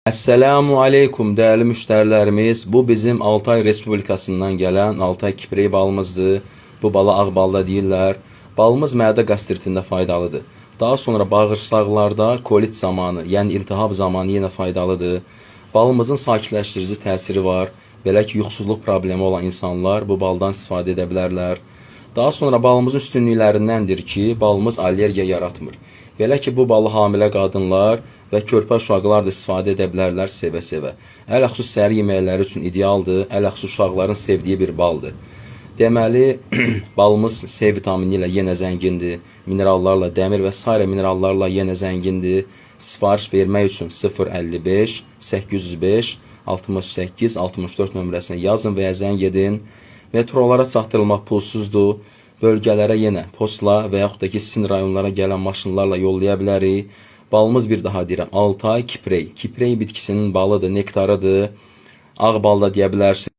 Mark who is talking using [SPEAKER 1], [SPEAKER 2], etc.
[SPEAKER 1] Esselamu aleykum değerli müşterilerimiz. Bu bizim Altay Respublikasından gelen Altay kipreyi balımızdır. Bu bala ağ balda deyirlər. Balımız mədə qastritində faydalıdır. Daha sonra bağırsaqlarda kolit zamanı, yəni iltihab zamanı yenə faydalıdır. Balımızın sakitləşdirici təsiri var. Belə ki, yuxusuzluq problemi olan insanlar bu baldan istifadə edə bilərlər. Daha sonra balımızın üstünlüklərindəndir ki, balımız allergiya yaratmır. Belə ki, bu balı hamilə qadınlar və körpə uşaqlar da istifadə edə bilərlər sevə-sevə. Ələxüsus səhər yeməkləri üçün idealdır, ələxüsus uşaqların sevdiyi bir baldır. Deməli, balımız C vitamini ilə yenə zəngindir, minerallarla, dəmir və sairə minerallarla yenə zəngindir. Sifariş vermək üçün 055 805 68 64 nömrəsinə yazın və ya zəng edin. Metrolara çatdırılmaq pulsuzdur. Bölgələrə yenə postla və yaxud da ki, sizin rayonlara gələn maşınlarla yollaya bilərik. Balımız bir daha deyirəm, Altay kiprey. Kiprey bitkisinin balıdır, nektarıdır. Ağ balda deyə bilərsiniz.